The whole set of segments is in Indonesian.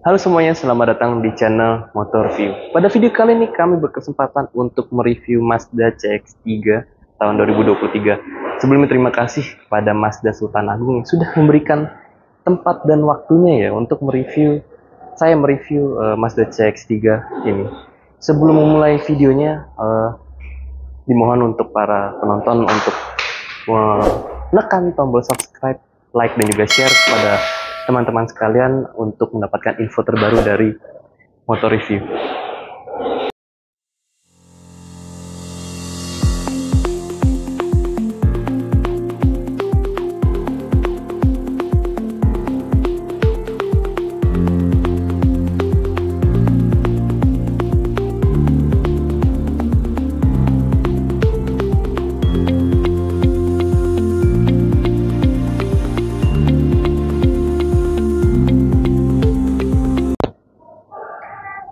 Halo semuanya, selamat datang di channel Motor View. Pada video kali ini kami berkesempatan untuk mereview Mazda CX-3 tahun 2023. Sebelumnya terima kasih kepada Mazda Sultan Agung yang sudah memberikan tempat dan waktunya ya untuk mereview Mazda CX-3 ini. Sebelum memulai videonya, dimohon untuk para penonton untuk menekan tombol subscribe, like, dan juga share kepada teman-teman sekalian untuk mendapatkan info terbaru dari Motor Review.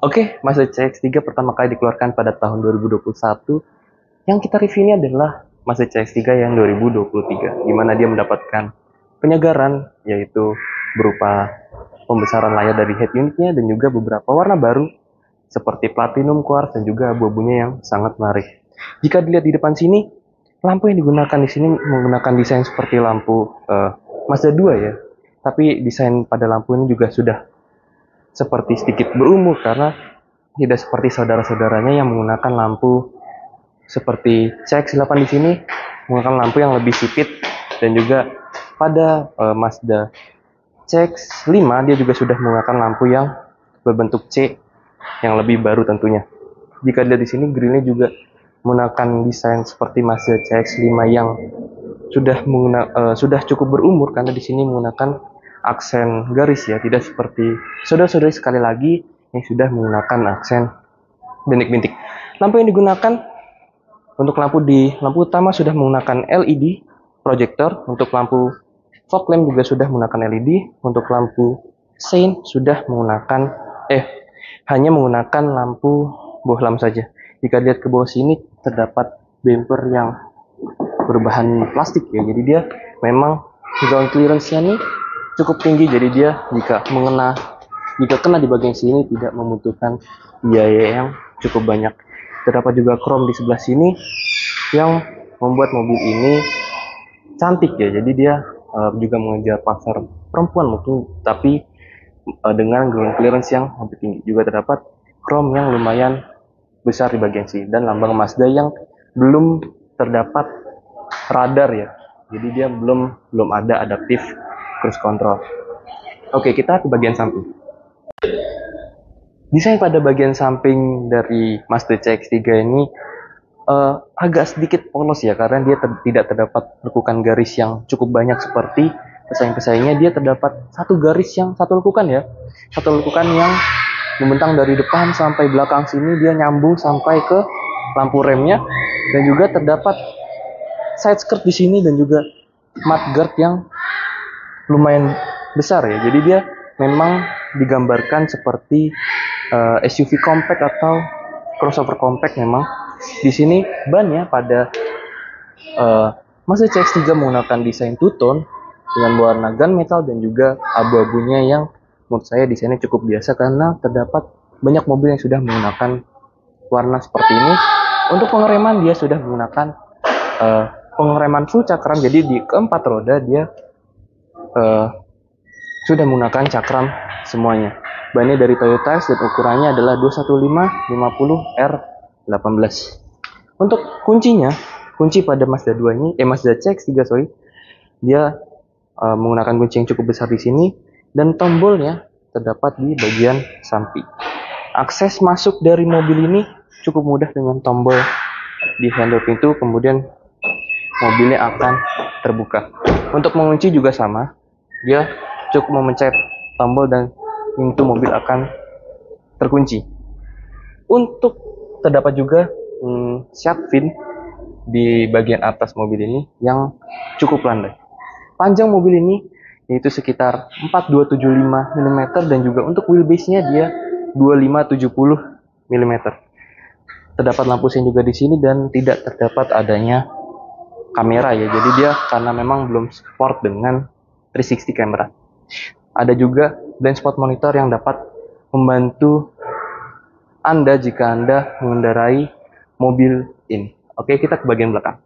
Oke, Mazda CX-3 pertama kali dikeluarkan pada tahun 2021. Yang kita review ini adalah Mazda CX-3 yang 2023, di mana dia mendapatkan penyegaran, yaitu berupa pembesaran layar dari head unitnya dan juga beberapa warna baru seperti platinum quartz dan juga abu-abunya yang sangat menarik. Jika dilihat di depan sini, lampu yang digunakan di sini menggunakan desain seperti lampu Mazda 2 ya. Tapi desain pada lampu ini juga sudah seperti sedikit berumur karena tidak seperti saudara-saudaranya yang menggunakan lampu seperti CX-8 di sini menggunakan lampu yang lebih sipit, dan juga pada Mazda CX-5 dia juga sudah menggunakan lampu yang berbentuk C yang lebih baru tentunya. Jika dilihat di sini, grillnya juga menggunakan desain seperti Mazda CX-5 yang sudah cukup berumur karena di sini menggunakan aksen garis ya, tidak seperti saudara-saudari sekali lagi yang sudah menggunakan aksen bintik-bintik. Lampu yang digunakan untuk lampu utama sudah menggunakan LED projector, untuk lampu fog lamp juga sudah menggunakan LED, untuk lampu sein sudah menggunakan hanya menggunakan lampu bohlam saja. Jika lihat ke bawah sini terdapat bumper yang berbahan plastik ya, jadi dia memang ground clearance-nya nih cukup tinggi, jadi dia jika kena di bagian sini tidak membutuhkan biaya yang cukup banyak. Terdapat juga chrome di sebelah sini yang membuat mobil ini cantik ya, jadi dia juga mengejar pasar perempuan mungkin, tapi dengan ground clearance yang lebih tinggi. Juga terdapat chrome yang lumayan besar di bagian sini dan lambang Mazda yang belum terdapat radar ya, jadi dia belum ada adaptif cruise control. Oke, kita ke bagian samping. Desain pada bagian samping dari Mazda CX-3 ini agak sedikit polos ya, karena dia tidak terdapat lekukan garis yang cukup banyak seperti pesaing-pesaingnya. Dia terdapat satu lekukan yang membentang dari depan sampai belakang sini, dia nyambung sampai ke lampu remnya, dan juga terdapat side skirt di sini dan juga mudguard yang lumayan besar ya. Jadi dia memang digambarkan seperti SUV compact atau crossover compact. Memang di sini bannya pada Mazda CX-3 menggunakan desain two-tone dengan warna gunmetal dan juga abu-abunya yang menurut saya desainnya cukup biasa, karena terdapat banyak mobil yang sudah menggunakan warna seperti ini. Untuk pengereman dia sudah menggunakan pengereman full cakram, jadi di keempat roda dia sudah menggunakan cakram semuanya. Bannya dari Toyota dan ukurannya adalah 215/50R18. Untuk kunci pada Mazda CX-3 dia menggunakan kunci yang cukup besar di sini, dan tombolnya terdapat di bagian samping. Akses masuk dari mobil ini cukup mudah dengan tombol di handle pintu, kemudian mobilnya akan terbuka. Untuk mengunci juga sama, dia cukup memencet tombol dan pintu mobil akan terkunci. Untuk terdapat juga shark fin di bagian atas mobil ini yang cukup landai. Panjang mobil ini yaitu sekitar 4275 mm, dan juga untuk wheelbase-nya dia 2570 mm. Terdapat lampu sein juga di sini dan tidak terdapat adanya kamera ya. Jadi dia karena memang belum support dengan 360 camera. Ada juga blind spot monitor yang dapat membantu Anda jika Anda mengendarai mobil ini. Oke, kita ke bagian belakang.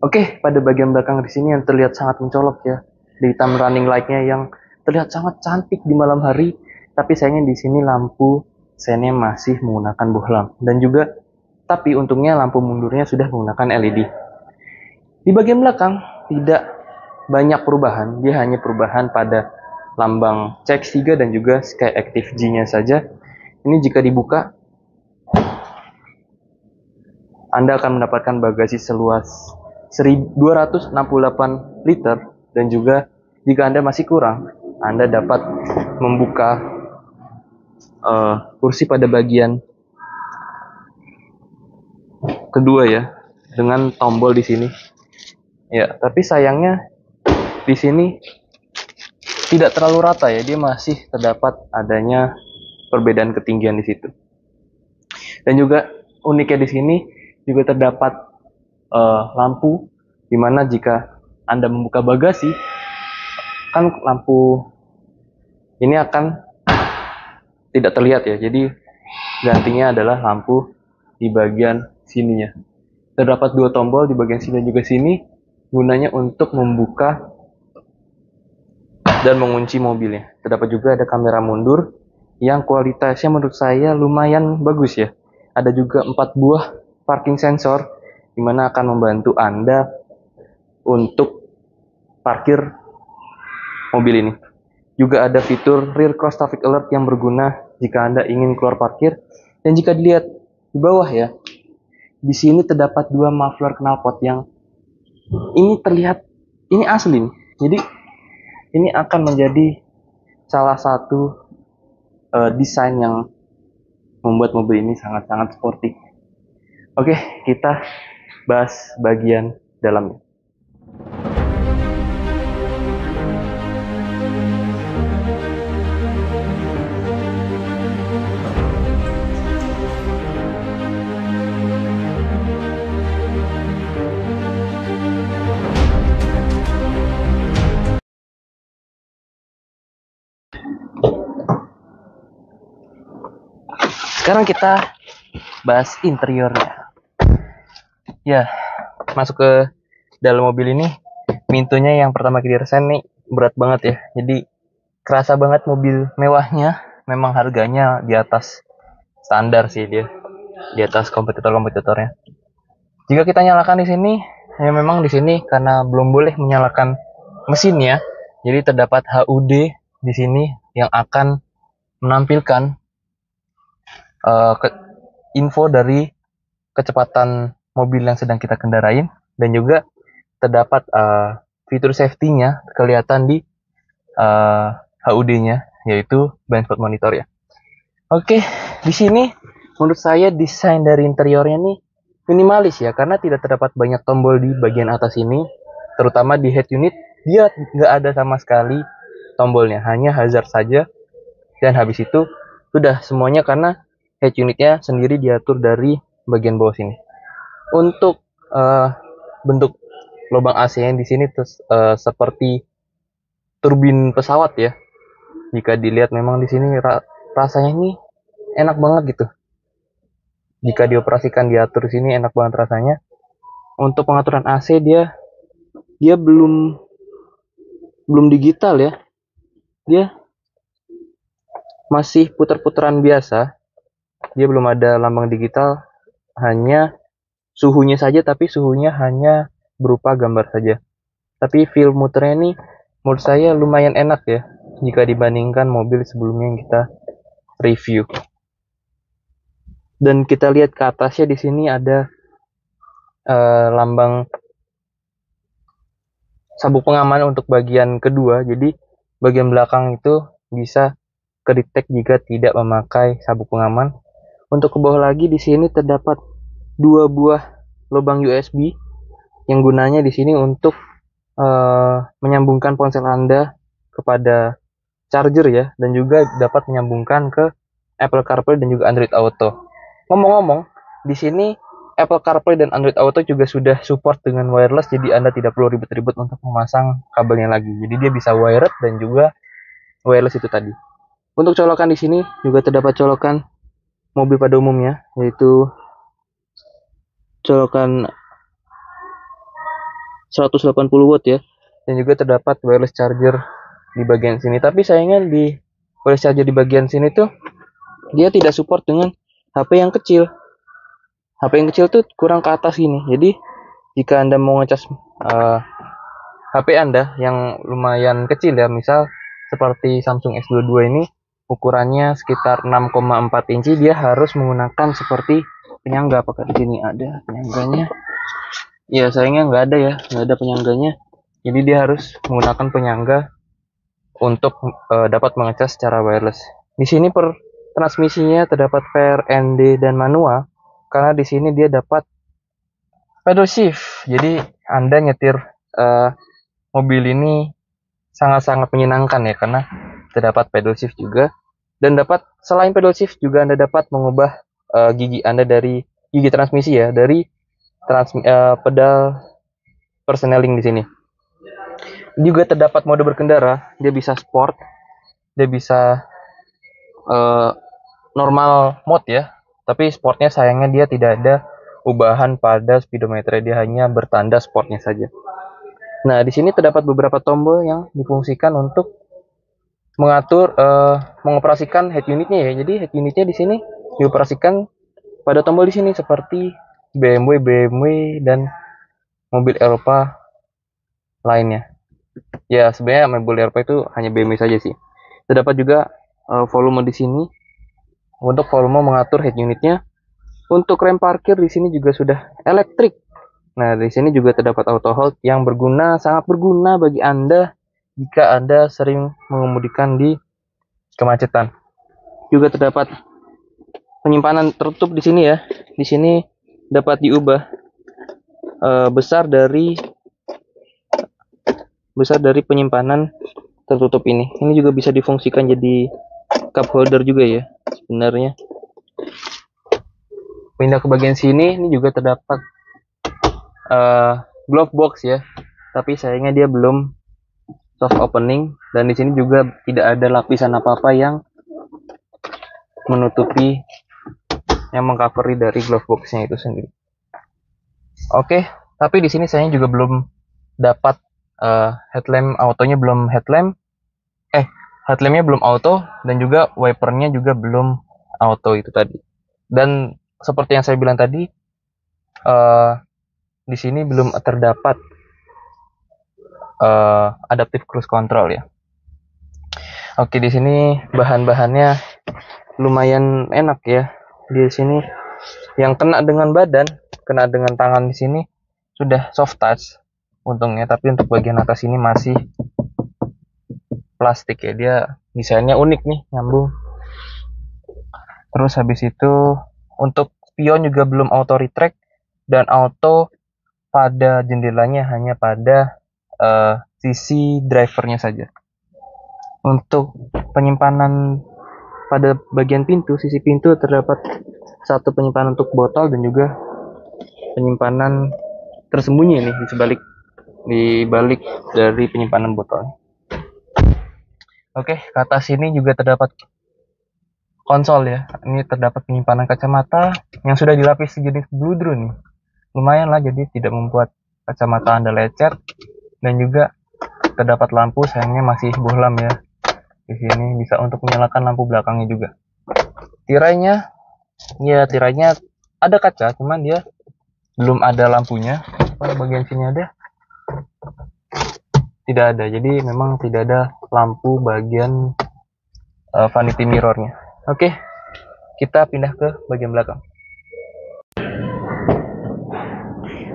Oke, pada bagian belakang di sini yang terlihat sangat mencolok ya, daytime running light-nya yang terlihat sangat cantik di malam hari, tapi sayangnya di sini lampu sennya masih menggunakan bohlam, dan juga tapi untungnya lampu mundurnya sudah menggunakan LED. Di bagian belakang tidak banyak perubahan, dia hanya perubahan pada lambang CX-3 dan juga Skyactiv G-nya saja. Ini jika dibuka, Anda akan mendapatkan bagasi seluas 1268 liter, dan juga jika Anda masih kurang, Anda dapat membuka kursi pada bagian kedua ya, dengan tombol di sini. Ya, tapi sayangnya di sini tidak terlalu rata ya, dia masih terdapat adanya perbedaan ketinggian di situ. Dan juga uniknya di sini juga terdapat lampu, dimana jika Anda membuka bagasi, kan lampu ini akan tidak terlihat ya, jadi gantinya adalah lampu di bagian sininya. Terdapat dua tombol di bagian sini dan juga sini, gunanya untuk membuka dan mengunci mobilnya. Terdapat juga ada kamera mundur yang kualitasnya menurut saya lumayan bagus ya. Ada juga 4 buah parking sensor, dimana akan membantu Anda untuk parkir mobil ini. Juga ada fitur rear cross traffic alert yang berguna jika Anda ingin keluar parkir. Dan jika dilihat di bawah ya, di sini terdapat 2 muffler knalpot yang ini terlihat, ini asli nih. Jadi ini akan menjadi salah satu desain yang membuat mobil ini sangat-sangat sporty. Oke, kita bahas bagian dalamnya. Sekarang kita bahas interiornya. Ya, masuk ke dalam mobil ini, pintunya yang pertama kita rasain nih berat banget ya. Jadi kerasa banget mobil mewahnya. Memang harganya di atas standar sih dia, di atas kompetitor-kompetitornya. Jika kita nyalakan di sini, ya memang di sini karena belum boleh menyalakan mesinnya, jadi terdapat HUD di sini yang akan menampilkan info dari kecepatan mobil yang sedang kita kendarain, dan juga terdapat fitur safety-nya kelihatan di HUD-nya, yaitu blind spot monitor ya. Oke, di sini menurut saya desain dari interiornya nih minimalis ya, karena tidak terdapat banyak tombol di bagian atas ini, terutama di head unit dia nggak ada sama sekali tombolnya, hanya hazard saja, dan habis itu sudah semuanya karena head unitnya sendiri diatur dari bagian bawah sini. Untuk bentuk lubang AC-nya di sini seperti turbin pesawat ya. Jika dilihat memang di sini rasanya ini enak banget gitu. Jika dioperasikan diatur di sini enak banget rasanya. Untuk pengaturan AC dia belum digital ya. Dia masih putar-putaran biasa. Dia belum ada lambang digital, hanya suhunya saja, tapi suhunya hanya berupa gambar saja. Tapi feel muternya ini menurut saya lumayan enak ya, jika dibandingkan mobil sebelumnya yang kita review. Dan kita lihat ke atasnya di sini ada lambang sabuk pengaman untuk bagian kedua. Jadi bagian belakang itu bisa kedetek jika tidak memakai sabuk pengaman. Untuk ke bawah lagi di sini terdapat 2 buah lubang USB yang gunanya di sini untuk menyambungkan ponsel Anda kepada charger ya, dan juga dapat menyambungkan ke Apple CarPlay dan juga Android Auto. Ngomong-ngomong, di sini Apple CarPlay dan Android Auto juga sudah support dengan wireless, jadi Anda tidak perlu ribet-ribet untuk memasang kabelnya lagi. Jadi dia bisa wired dan juga wireless itu tadi. Untuk colokan di sini juga terdapat colokan mobil pada umumnya, yaitu colokan 180 watt ya, dan juga terdapat wireless charger di bagian sini. Tapi sayangnya di wireless charger di bagian sini tuh dia tidak support dengan HP yang kecil. HP yang kecil tuh kurang ke atas ini. Jadi jika Anda mau ngecas HP Anda yang lumayan kecil ya, misal seperti Samsung S22 ini ukurannya sekitar 6,4 inci, dia harus menggunakan seperti penyangga. Apakah di sini ada penyangganya? Ya sayangnya nggak ada ya, nggak ada penyangganya. Jadi dia harus menggunakan penyangga untuk dapat mengecas secara wireless. Di sini per transmisinya terdapat pair ND dan manual, karena di sini dia dapat pedal shift. Jadi Anda nyetir mobil ini sangat-sangat menyenangkan ya, karena terdapat pedal shift juga, dan dapat selain pedal shift juga Anda dapat mengubah gigi Anda dari gigi transmisi ya, dari pedal persneling di sini. Juga terdapat mode berkendara, dia bisa sport, dia bisa normal mode ya, tapi sportnya sayangnya dia tidak ada ubahan pada speedometer, dia hanya bertanda sportnya saja. Nah, di sini terdapat beberapa tombol yang difungsikan untuk mengatur mengoperasikan head unitnya ya. Jadi head unitnya di sini dioperasikan pada tombol di sini seperti BMW dan mobil Eropa lainnya. Ya, sebenarnya mobil Eropa itu hanya BMW saja sih. Terdapat juga volume di sini untuk volume mengatur head unitnya. Untuk rem parkir di sini juga sudah elektrik. Nah, di sini juga terdapat auto hold yang sangat berguna bagi Anda jika Anda sering mengemudikan di kemacetan. Juga terdapat penyimpanan tertutup di sini ya. Di sini dapat diubah besar dari penyimpanan tertutup ini. Ini juga bisa difungsikan jadi cup holder juga ya sebenarnya. Pindah ke bagian sini, ini juga terdapat glove box ya, tapi sayangnya dia belum soft opening, dan di sini juga tidak ada lapisan apa-apa yang menutupi, yang mengcovery dari glove boxnya itu sendiri. Oke, tapi di sini saya juga belum dapat headlamp autonya, belum headlampnya belum auto, dan juga wipernya juga belum auto itu tadi. Dan seperti yang saya bilang tadi, di sini belum terdapat adaptive cruise control ya. Oke, di sini bahan-bahannya lumayan enak ya. Di sini yang kena dengan badan, kena dengan tangan di sini sudah soft touch untungnya, tapi untuk bagian atas ini masih plastik ya. Dia desainnya unik nih, nyambung. Terus habis itu untuk spion juga belum auto retract, dan auto pada jendelanya hanya pada sisi drivernya saja. Untuk penyimpanan pada bagian pintu, sisi pintu terdapat satu penyimpanan untuk botol, dan juga penyimpanan tersembunyi nih di balik dari penyimpanan botol. Oke, ke atas sini juga terdapat konsol ya. Ini terdapat penyimpanan kacamata yang sudah dilapis sejenis bludru nih. Lumayan lah, jadi tidak membuat kacamata Anda lecet, dan juga terdapat lampu, sayangnya masih bohlam ya. Di sini bisa untuk menyalakan lampu belakangnya juga. Tirainya ada kaca, cuman dia belum ada lampunya. Bagian sini ada? Tidak ada. Jadi memang tidak ada lampu bagian vanity mirrornya. Oke, kita pindah ke bagian belakang.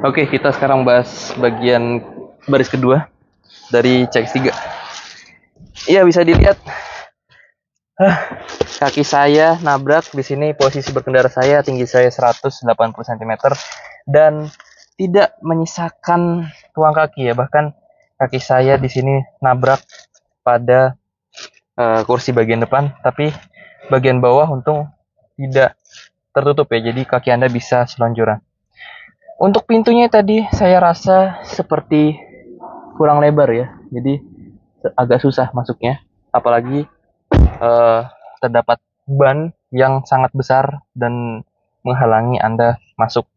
Oke, kita sekarang bahas bagian baris kedua dari CX-3. Iya, bisa dilihat kaki saya nabrak di sini. Posisi berkendara saya, tinggi saya 180 cm, dan tidak menyisakan ruang kaki ya. Bahkan kaki saya di sini nabrak pada kursi bagian depan, tapi bagian bawah untung tidak tertutup ya, jadi kaki Anda bisa selonjoran. Untuk pintunya tadi saya rasa seperti kurang lebar ya, jadi agak susah masuknya, apalagi terdapat ban yang sangat besar dan menghalangi Anda masuk.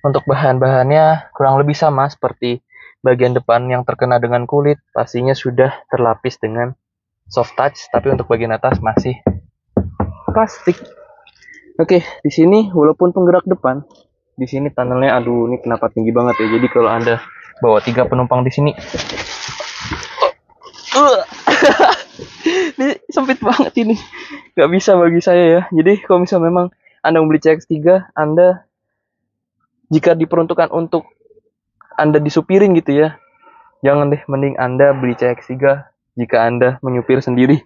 Untuk bahan-bahannya kurang lebih sama seperti bagian depan yang terkena dengan kulit, pastinya sudah terlapis dengan soft touch, tapi untuk bagian atas masih plastik. Oke, di sini walaupun penggerak depan, di sini tunnelnya, aduh ini kenapa tinggi banget ya. Jadi kalau Anda bawa 3 penumpang di sini, ini sempit banget ini, nggak bisa bagi saya ya. Jadi kalau misalnya memang Anda membeli CX-3, Anda jika diperuntukkan untuk Anda disupirin gitu ya, jangan deh, mending Anda beli CX-3 jika Anda menyupir sendiri.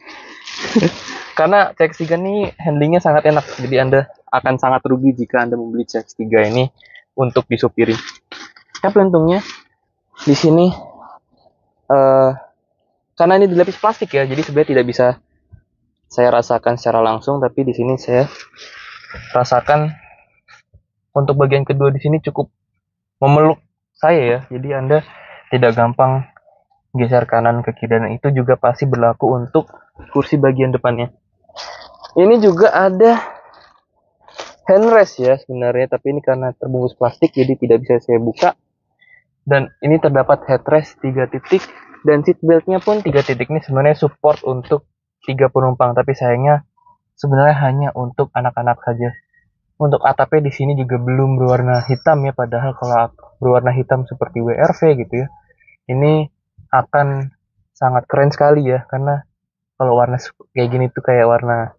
Karena CX-3 ini handlingnya sangat enak, jadi Anda akan sangat rugi jika Anda membeli CX-3 ini untuk disupirin. Tapi untungnya di sini karena ini dilapis plastik ya, jadi sebenarnya tidak bisa saya rasakan secara langsung, tapi di sini saya rasakan untuk bagian kedua di sini cukup memeluk saya ya, jadi Anda tidak gampang geser kanan ke kiri, dan itu juga pasti berlaku untuk kursi bagian depannya. Ini juga ada handrest ya sebenarnya, tapi ini karena terbungkus plastik jadi tidak bisa saya buka. Dan ini terdapat headrest 3 titik, dan seat beltnya pun 3 titik. Ini sebenarnya support untuk 3 penumpang, tapi sayangnya sebenarnya hanya untuk anak-anak saja. Untuk atapnya di sini juga belum berwarna hitam ya, padahal kalau berwarna hitam seperti WRV gitu ya, ini akan sangat keren sekali ya, karena kalau warna kayak gini tuh kayak warna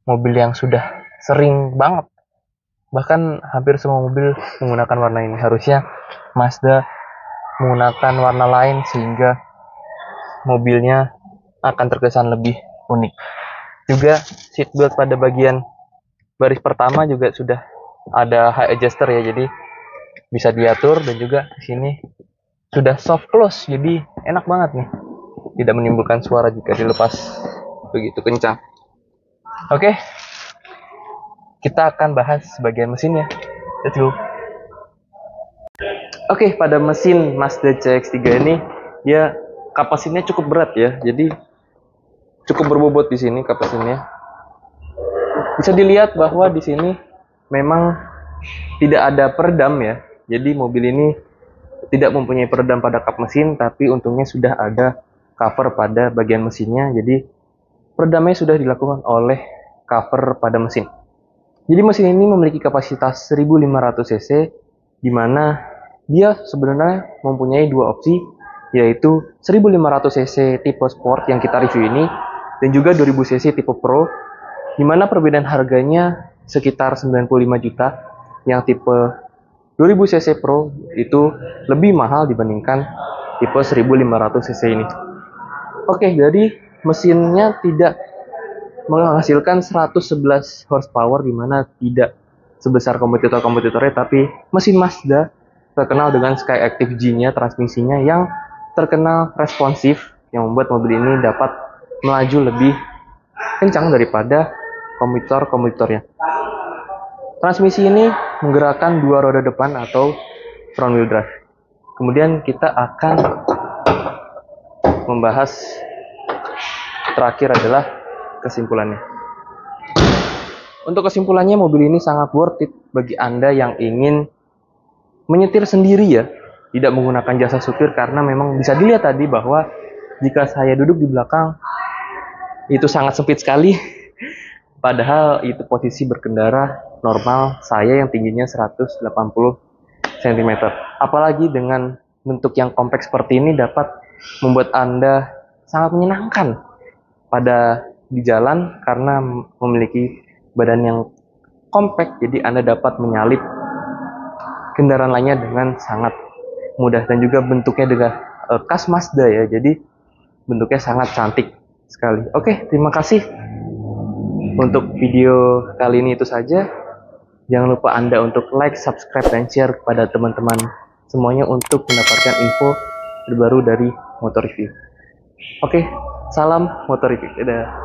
mobil yang sudah sering banget, bahkan hampir semua mobil menggunakan warna ini. Harusnya Mazda menggunakan warna lain sehingga mobilnya akan terkesan lebih unik. Juga seatbelt pada bagian baris pertama juga sudah ada high adjuster ya, jadi bisa diatur, dan juga di sini sudah soft close, jadi enak banget nih, tidak menimbulkan suara jika dilepas begitu kencang. Oke, kita akan bahas bagian mesinnya. Let's go. Oke, pada mesin Mazda CX-3 ini ya kapasitasnya cukup berat ya, jadi cukup berbobot di sini kapasitasnya. Bisa dilihat bahwa di sini memang tidak ada peredam ya, jadi mobil ini tidak mempunyai peredam pada kap mesin, tapi untungnya sudah ada cover pada bagian mesinnya, jadi peredamnya sudah dilakukan oleh cover pada mesin. Jadi mesin ini memiliki kapasitas 1500 cc, di mana dia sebenarnya mempunyai 2 opsi, yaitu 1500 cc tipe sport yang kita review ini, dan juga 2000 cc tipe pro, di mana perbedaan harganya sekitar 95 juta. Yang tipe 2000 cc pro itu lebih mahal dibandingkan tipe 1500 cc ini. Oke, jadi mesinnya tidak menghasilkan 111 horsepower, di mana tidak sebesar kompetitor-kompetitornya, tapi mesin Mazda terkenal dengan Skyactiv G-nya, transmisinya yang terkenal responsif, yang membuat mobil ini dapat melaju lebih kencang daripada kompetitor-kompetitornya. Transmisi ini menggerakkan 2 roda depan atau front wheel drive. Kemudian kita akan membahas terakhir adalah kesimpulannya. Untuk kesimpulannya, mobil ini sangat worth it bagi Anda yang ingin menyetir sendiri ya, tidak menggunakan jasa supir, karena memang bisa dilihat tadi bahwa jika saya duduk di belakang itu sangat sempit sekali. Padahal itu posisi berkendara normal saya yang tingginya 180 cm. Apalagi dengan bentuk yang kompak seperti ini dapat membuat Anda sangat menyenangkan pada di jalan, karena memiliki badan yang kompak, jadi Anda dapat menyalip kendaraan lainnya dengan sangat mudah, dan juga bentuknya dengan khas Mazda ya, jadi bentuknya sangat cantik sekali. Oke, terima kasih untuk video kali ini, itu saja. Jangan lupa Anda untuk like, subscribe, dan share kepada teman-teman semuanya untuk mendapatkan info terbaru dari Motor Review. Oke, salam Motor Review. Dadah.